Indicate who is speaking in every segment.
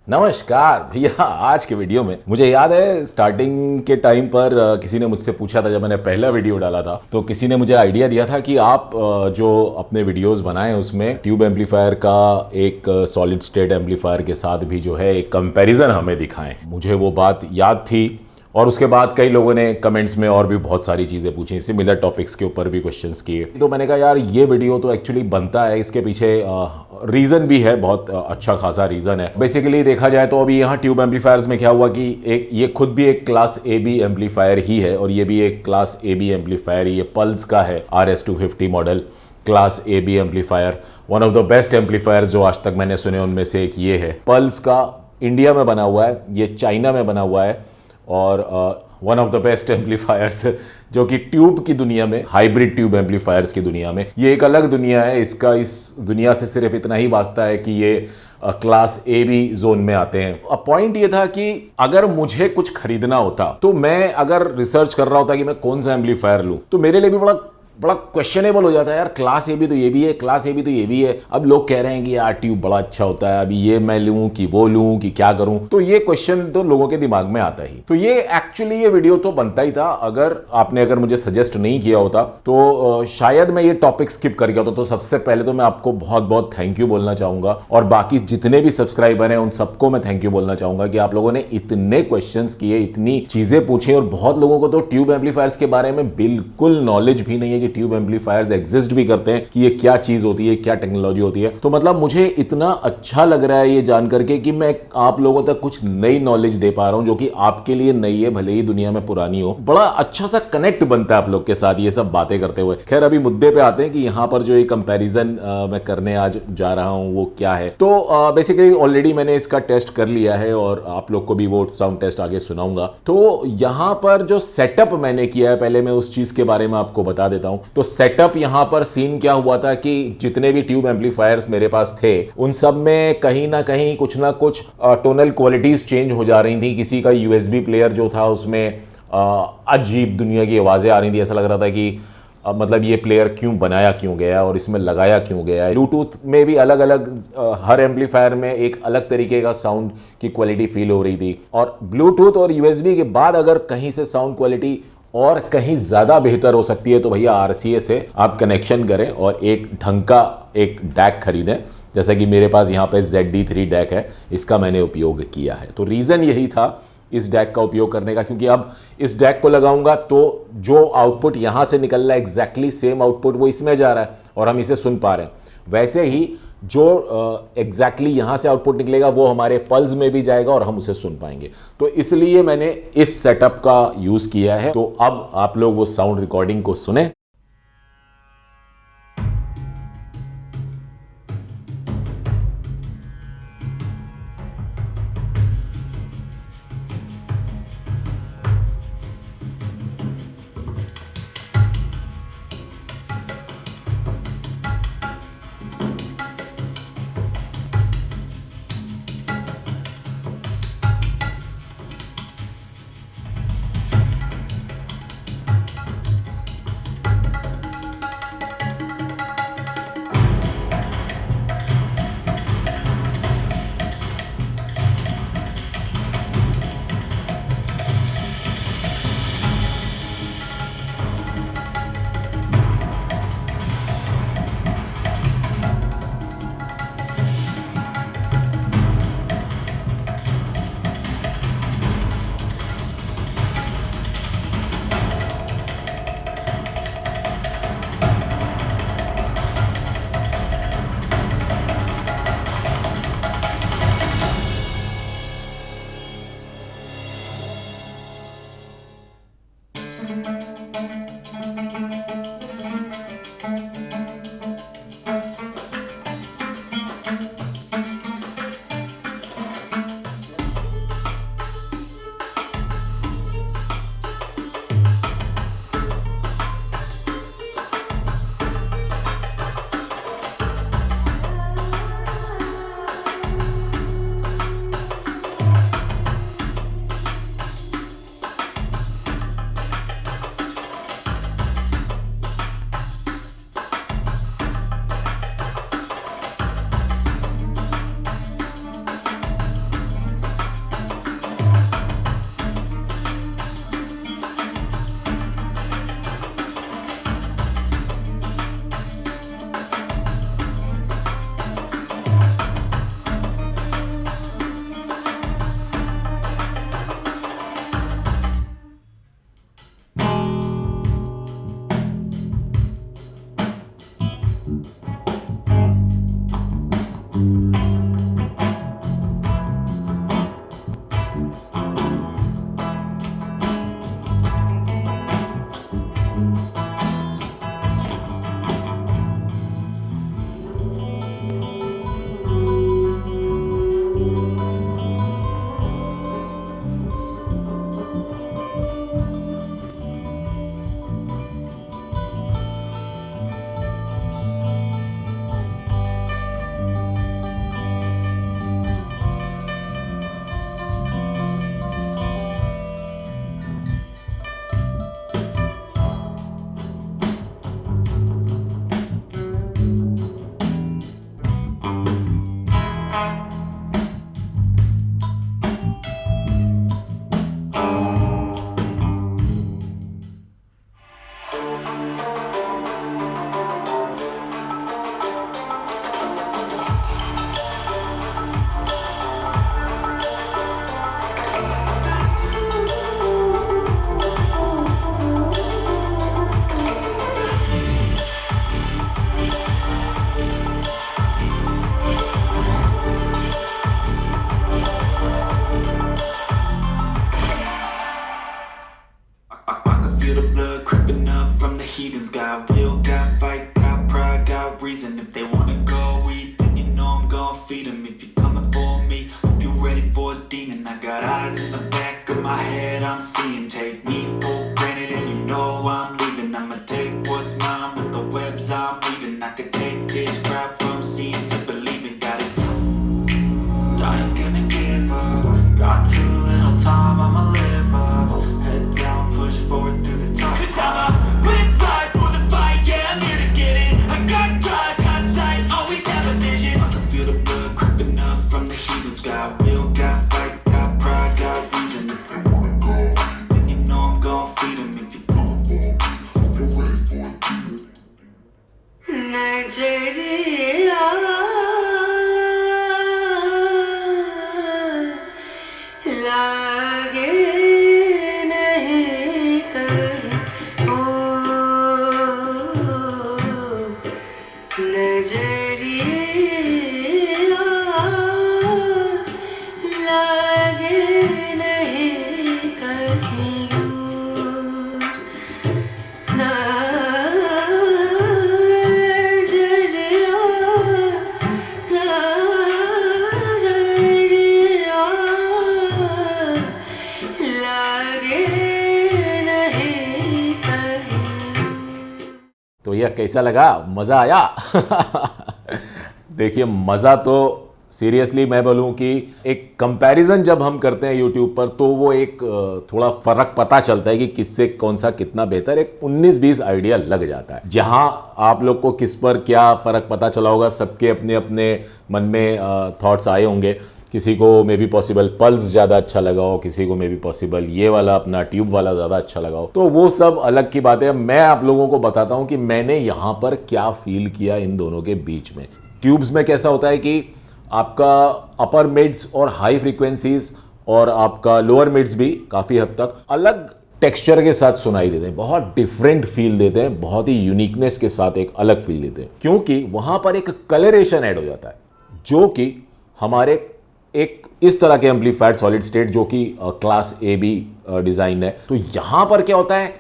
Speaker 1: नमस्कार भैया। आज के वीडियो में मुझे याद है स्टार्टिंग के टाइम पर किसी ने मुझसे पूछा था, जब मैंने पहला वीडियो डाला था तो किसी ने मुझे आइडिया दिया था कि आप जो अपने वीडियोस बनाएं उसमें ट्यूब एम्पलीफायर का एक सॉलिड स्टेट एम्पलीफायर के साथ भी जो है एक कंपैरिजन हमें दिखाएं। मुझे वो बात याद थी और उसके बाद कई लोगों ने कमेंट्स में और भी बहुत सारी चीज़ें पूछी, सिमिलर टॉपिक्स के ऊपर भी क्वेश्चंस किए। तो मैंने कहा यार ये वीडियो तो एक्चुअली बनता है, इसके पीछे रीज़न भी है, बहुत अच्छा खासा रीज़न है। बेसिकली देखा जाए तो अभी यहाँ ट्यूब एम्पलीफायर्स में क्या हुआ कि एक ये खुद भी एक क्लास ए बी एम्पलीफायर ही है और ये भी एक क्लास ए बी एम्पलीफायर, ये पल्स का है RS-250 model class A B amplifier. One of the best amplifiers जो आज तक मैंने सुने उनमें से एक ये है। पल्स का इंडिया में बना हुआ है, ये चाइना में बना हुआ है और one of the best amplifiers जो कि ट्यूब की दुनिया में, हाइब्रिड ट्यूब एम्पलीफायर्स की दुनिया में ये एक अलग दुनिया है। इसका इस दुनिया से सिर्फ इतना ही वास्ता है कि ये क्लास ए बी जोन में आते हैं। अब पॉइंट ये था कि अगर मुझे कुछ खरीदना होता तो मैं अगर रिसर्च कर रहा होता कि मैं कौन सा एम्पलीफायर लूं तो मेरे लिए भी बड़ा क्वेश्चनेबल हो जाता है। यार क्लास ए बी तो ये भी है, क्लास ए बी तो ये भी है। अब लोग कह रहे हैं कि यार ट्यूब बड़ा अच्छा होता है, अभी ये मैं लूं कि वो लूं कि क्या करूं, तो ये क्वेश्चन तो लोगों के दिमाग में आता ही। तो ये एक्चुअली ये वीडियो तो बनता ही था अगर मुझे सजेस्ट नहीं किया होता तो शायद मैं ये टॉपिक स्किप कर गया होता। तो सबसे पहले तो मैं आपको बहुत बहुत थैंक यू बोलना चाहूंगा और बाकी जितने भी सब्सक्राइबर हैं उन सबको मैं थैंक यू बोलना चाहूंगा कि आप लोगों ने इतने क्वेश्चंस किए, इतनी चीजें पूछी। और बहुत लोगों को तो ट्यूब एम्पलीफायर्स के बारे में बिल्कुल नॉलेज भी नहीं है कि ट्यूब एम्पलीफायर्स एग्जिस्ट भी करते हैं, कि ये क्या चीज होती है, क्या टेक्नोलॉजी होती है। तो मतलब मुझे इतना अच्छा लग रहा है ये जान करके कि मैं आप लोगों तक कुछ नई नॉलेज दे पा रहा हूं जो कि आपके लिए नई है, भले ही दुनिया में पुरानी हो। बड़ा अच्छा सा कनेक्ट बनता है आप लोग के साथ ये सब बातें करते हुए। खैर अभी मुद्दे पे आते हैं कि यहां पर जो ये कंपैरिजन मैं करने आज जा रहा हूं वो क्या है। तो बेसिकली ऑलरेडी मैंने इसका टेस्ट कर लिया है और आप लोग को भी वो साउंड टेस्ट आगे सुनाऊंगा। तो यहां पर जो सेटअप मैंने किया है, पहले मैं उस चीज के बारे में आपको बता देता हूं। तो सेटअप यहां पर सीन क्या हुआ था कि जितने भी ट्यूब एम्पलीफायर्स मेरे पास थे उन सब में कहीं ना कहीं कुछ ना कुछ टोनल क्वालिटीज चेंज हो जा रही थी। किसी का यूएसबी प्लेयर जो था उसमें अजीब दुनिया की आवाजें आ रही थी। ऐसा लग रहा था कि मतलब ये प्लेयर क्यों बनाया क्यों गया और इसमें लगाया क्यों गया है। ब्लूटूथ में भी अलग अलग हर एम्पलीफायर में एक अलग तरीके का साउंड की क्वालिटी फील हो रही थी। और ब्लूटूथ और यूएसबी के बाद अगर कहीं से साउंड क्वालिटी और कहीं ज़्यादा बेहतर हो सकती है तो भैया RCA से आप कनेक्शन करें और एक ढंग का एक डैक खरीदें। जैसा कि मेरे पास यहाँ पे ZD3 डैक है, इसका मैंने उपयोग किया है। तो रीज़न यही था इस डैक का उपयोग करने का, क्योंकि अब इस डैक को लगाऊंगा तो जो आउटपुट यहाँ से निकल रहा है एग्जैक्टली सेम आउटपुट वो इसमें जा रहा है और हम इसे सुन पा रहे हैं। वैसे ही जो एग्जैक्टली यहाँ से आउटपुट निकलेगा वो हमारे पल्स में भी जाएगा और हम उसे सुन पाएंगे। तो इसलिए मैंने इस सेटअप का यूज़ किया है। तो अब आप लोग वो साउंड रिकॉर्डिंग को सुने।
Speaker 2: heathens. Got will, got fight, got pride, got reason. If they wanna go eat, then you know I'm gon' feed them. If you're coming for me, hope you're ready for a demon. I got eyes in the back of my head, I'm seeing. Take me for granted and you know I'm leaving. I'ma take what's mine with the webs I'm weaving. I could take this crowd from seeing to believing. Got it. I ain't gonna give up. Got too little time, I'ma live up. Head down, push forward through the top. Cause I'ma live life for the fight, yeah, I'm here to get it. I got drive, got sight, always have a vision. I can feel the blood creeping up from the heathens. Got will, got fight, got pride, got reason. If they wanna go, then you know I'm gon' feed them. If you're coming for me, hope you're ready for a demon.
Speaker 3: Nigeria, लागे नहीं कहीं ओ नजरिया लागे नहीं कहीं ओ नजरिया नजरिया लागे नहीं कहीं।
Speaker 1: तो यह कैसा लगा? मजा आया? देखिए, मजा तो सीरियसली मैं बोलूं कि एक कंपैरिजन जब हम करते हैं यूट्यूब पर तो वो एक थोड़ा फर्क पता चलता है कि किससे कौन सा कितना बेहतर, एक 19-20 आइडिया लग जाता है। जहां आप लोग को किस पर क्या फर्क पता चला होगा, सबके अपने अपने मन में थॉट्स आए होंगे। किसी को मे बी पॉसिबल पल्स ज़्यादा अच्छा लगा हो, किसी को मे बी पॉसिबल ये वाला अपना ट्यूब वाला ज़्यादा अच्छा लगा हो, तो वो सब अलग की बात है। मैं आप लोगों को बताता हूँ कि मैंने यहाँ पर क्या फील किया इन दोनों के बीच में। ट्यूब्स में कैसा होता है कि आपका अपर मिड्स और हाई फ्रीक्वेंसीज और आपका लोअर मिड्स भी काफ़ी हद तक अलग टेक्सचर के साथ सुनाई देते हैं, बहुत डिफरेंट फील देते हैं, बहुत ही यूनिकनेस के साथ एक अलग फील देते हैं, क्योंकि वहाँ पर एक कलरेशन ऐड हो जाता है जो कि हमारे एक इस तरह के एम्पलीफायड सॉलिड स्टेट जो कि क्लास ए बी डिज़ाइन है, तो यहाँ पर क्या होता है,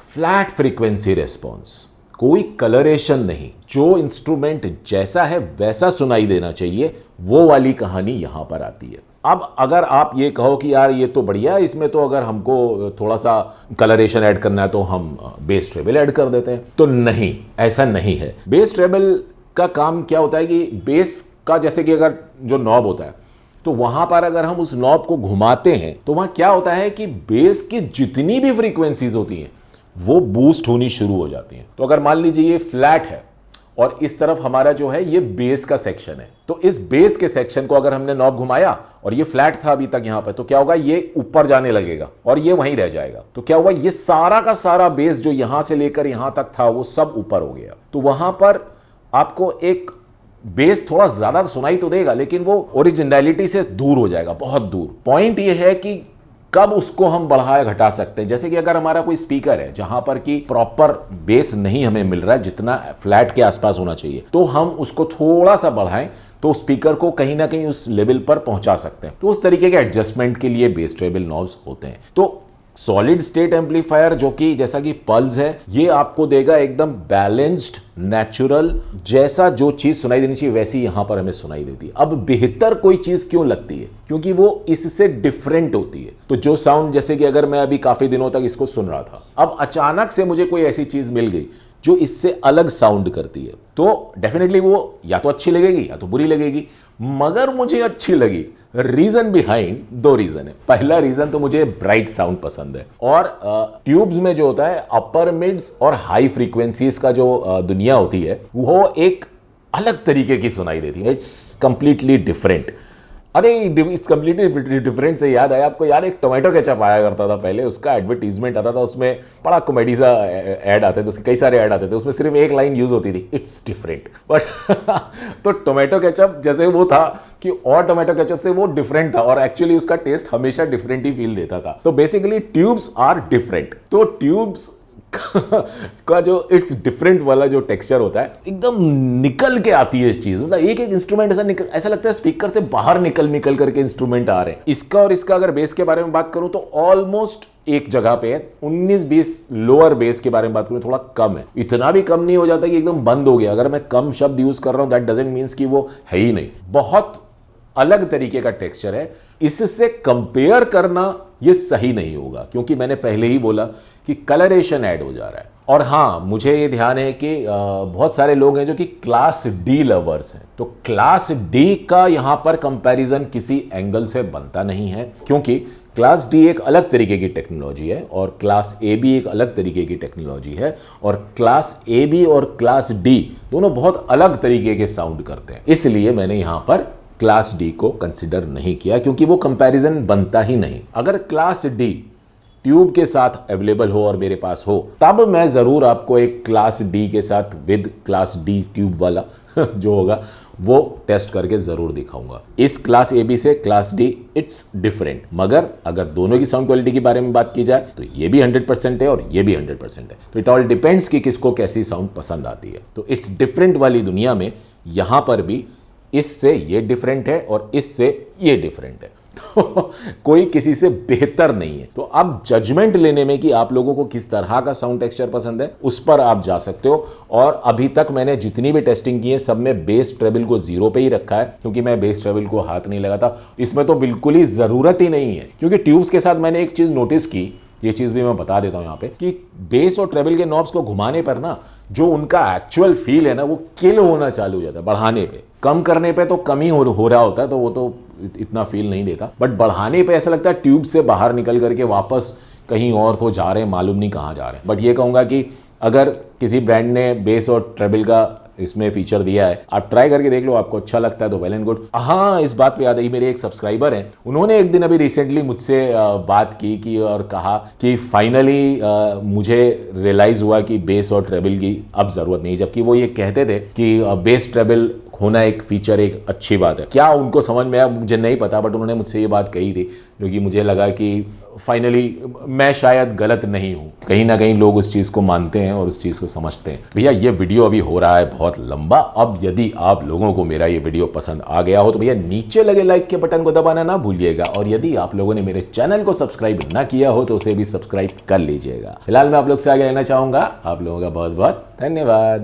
Speaker 1: फ्लैट फ्रीक्वेंसी रिस्पॉन्स, कोई कलरेशन नहीं, जो इंस्ट्रूमेंट जैसा है वैसा सुनाई देना चाहिए, वो वाली कहानी यहाँ पर आती है। अब अगर आप ये कहो कि यार ये तो बढ़िया है, इसमें तो अगर हमको थोड़ा सा कलरेशन ऐड करना है तो हम बेस ट्रेबल ऐड कर देते हैं, तो नहीं, ऐसा नहीं है। बेस ट्रेबल का काम क्या होता है कि बेस का जैसे कि अगर जो नॉब होता है तो वहां पर अगर हम उस नॉब को घुमाते हैं तो वहां क्या होता है कि बेस की जितनी भी फ्रीक्वेंसीज होती हैं वो बूस्ट होनी शुरू हो जाती हैं। तो अगर मान लीजिए ये फ्लैट है और इस तरफ हमारा जो है ये बेस का सेक्शन है, तो इस बेस के सेक्शन को अगर हमने नॉब घुमाया और ये फ्लैट था अभी तक यहाँ पे, तो क्या होगा, ये ऊपर जाने लगेगा और ये वहीं रह जाएगा। तो क्या हुआ, ये सारा का सारा बेस जो यहां से लेकर यहां तक था वो सब ऊपर हो गया। तो वहां पर आपको एक बेस थोड़ा ज्यादा सुनाई तो देगा लेकिन वो ओरिजिनलिटी से दूर हो जाएगा, बहुत दूर। पॉइंट ये है कि कब उसको हम बढ़ाया घटा सकते हैं। जैसे कि अगर हमारा कोई स्पीकर है जहां पर कि प्रॉपर बेस नहीं हमें मिल रहा है जितना फ्लैट के आसपास होना चाहिए, तो हम उसको थोड़ा सा बढ़ाएं तो स्पीकर को कहीं ना कहीं उस लेवल पर पहुंचा सकते हैं। तो उस तरीके के एडजस्टमेंट के लिए बेस ट्रेबल नॉब्स होते हैं। तो सॉलिड स्टेट एम्पलीफायर जो कि जैसा कि पल्स है, ये आपको देगा एकदम बैलेंस्ड, नेचुरल, जैसा जो चीज सुनाई देनी चाहिए वैसी यहां पर हमें सुनाई देती है। अब बेहतर कोई चीज क्यों लगती है, क्योंकि वो इससे डिफरेंट होती है। तो जो साउंड, जैसे कि अगर मैं अभी काफी दिनों तक इसको सुन रहा था, अब अचानक से मुझे कोई ऐसी चीज मिल गई जो इससे अलग साउंड करती है, तो डेफिनेटली वो या तो अच्छी लगेगी या तो बुरी लगेगी। मगर मुझे अच्छी लगी, रीजन बिहाइंड, दो रीजन है। पहला रीजन तो मुझे ब्राइट साउंड पसंद है, और ट्यूब्स में जो होता है अपर मिड्स और हाई फ्रीक्वेंसीज का जो दुनिया होती है वो एक अलग तरीके की सुनाई देती है। It's completely different. अरे इट्स कंप्लीटली डिफरेंट से याद आया, आपको याद है एक टोमेटो केचप आया करता था पहले, उसका एडवर्टीजमेंट आता था, उसमें बड़ा कॉमेडी सा ऐड आते थे, उसके कई सारे ऐड आते थे, उसमें सिर्फ एक लाइन यूज होती थी, इट्स डिफरेंट। बट तो टोमेटो केचप जैसे वो था कि और टोमेटो केचप से वो डिफरेंट था और एक्चुअली उसका टेस्ट हमेशा डिफरेंट ही फील देता था। तो बेसिकली ट्यूब्स आर डिफरेंट। तो ट्यूब्स का जो इट्स डिफरेंट वाला जो टेक्सचर होता है, एकदम निकल के आती है चीज, मतलब एक एक इंस्ट्रूमेंट ऐसा लगता है स्पीकर से बाहर निकल करके इंस्ट्रूमेंट आ रहे हैं। इसका और इसका अगर बेस के बारे में बात करूं तो ऑलमोस्ट एक जगह पे है, 19-20 लोअर बेस के बारे में बात करूं थोड़ा कम है, इतना भी कम नहीं हो जाता कि एकदम बंद हो गया। अगर मैं कम शब्द यूज कर रहा हूं दैट डजंट मीन्स कि वो है ही नहीं, बहुत अलग तरीके का टेक्सचर है। इससे कंपेयर करना ये सही नहीं होगा, क्योंकि मैंने पहले ही बोला कि कलरेशन ऐड हो जा रहा है। और हाँ, मुझे ये ध्यान है कि बहुत सारे लोग हैं जो कि क्लास डी लवर्स हैं, तो क्लास डी का यहां पर कंपैरिजन किसी एंगल से बनता नहीं है, क्योंकि क्लास डी एक अलग तरीके की टेक्नोलॉजी है और क्लास ए बी एक अलग तरीके की टेक्नोलॉजी है, और क्लास ए बी और क्लास डी दोनों बहुत अलग तरीके के साउंड करते हैं। इसलिए मैंने यहां पर क्लास डी को कंसिडर नहीं किया, क्योंकि वो कंपैरिजन बनता ही नहीं। अगर क्लास डी ट्यूब के साथ अवेलेबल हो और मेरे पास हो, तब मैं जरूर आपको एक क्लास डी के साथ विद क्लास डी ट्यूब वाला जो होगा वो टेस्ट करके जरूर दिखाऊंगा। इस क्लास ए बी से क्लास डी इट्स डिफरेंट, मगर अगर दोनों की साउंड क्वालिटी के बारे में बात की जाए तो ये भी 100% है और ये भी 100% है। तो इट ऑल डिपेंड्स कि किसको कैसी साउंड पसंद आती है। तो इट्स डिफरेंट वाली दुनिया में यहां पर भी इससे ये डिफरेंट है और इससे ये डिफरेंट है, तो कोई किसी से बेहतर नहीं है। तो अब जजमेंट लेने में कि आप लोगों को किस तरह का साउंड टेक्सचर पसंद है उस पर आप जा सकते हो। और अभी तक मैंने जितनी भी टेस्टिंग की है सब में बेस ट्रेबल को 0 पे ही रखा है, क्योंकि मैं बेस ट्रेबल को हाथ नहीं लगाता, इसमें तो बिल्कुल ही जरूरत ही नहीं है। क्योंकि ट्यूब्स के साथ मैंने एक चीज नोटिस की, ये चीज भी मैं बता देता हूं यहाँ पे, कि बेस और ट्रेबल के नॉब्स को घुमाने पर ना जो उनका एक्चुअल फील है ना वो किल होना चालू हो जाता है। बढ़ाने पे, कम करने पे तो कम ही हो रहा होता है, तो वो तो इतना फील नहीं देता, बट बढ़ाने पे ऐसा लगता है ट्यूब से बाहर निकल करके वापस कहीं और तो जा रहे हैं, मालूम नहीं कहाँ जा रहे हैं। बट ये कहूँगा कि अगर किसी ब्रांड ने बेस और ट्रेबल का इसमें फीचर दिया है, आप ट्राई करके देख लो, आपको अच्छा लगता है तो वेल एंड गुड। हाँ, इस बात पे याद आई, मेरे एक सब्सक्राइबर हैं, उन्होंने एक दिन अभी रिसेंटली मुझसे बात की और कहा कि फाइनली मुझे रियलाइज हुआ कि बेस और ट्रेबल की अब जरूरत नहीं, जबकि वो ये कहते थे कि बेस ट्रेबल होना एक फीचर एक अच्छी बात है। क्या उनको समझ में आया मुझे नहीं पता, बट उन्होंने मुझसे ये बात कही थी, जो कि मुझे लगा कि फाइनली मैं शायद गलत नहीं हूं। कहीं ना कहीं लोग उस चीज को मानते हैं और उस चीज को समझते हैं। भैया ये वीडियो अभी हो रहा है बहुत लंबा, अब यदि आप लोगों को मेरा ये वीडियो पसंद आ गया हो तो भैया नीचे लगे लाइक के बटन को दबाना ना भूलिएगा, और यदि आप लोगों ने मेरे चैनल को सब्सक्राइब ना किया हो तो उसे भी सब्सक्राइब कर लीजिएगा। फिलहाल मैं आप लोग से आगे रहना चाहूंगा। आप लोगों का बहुत बहुत धन्यवाद।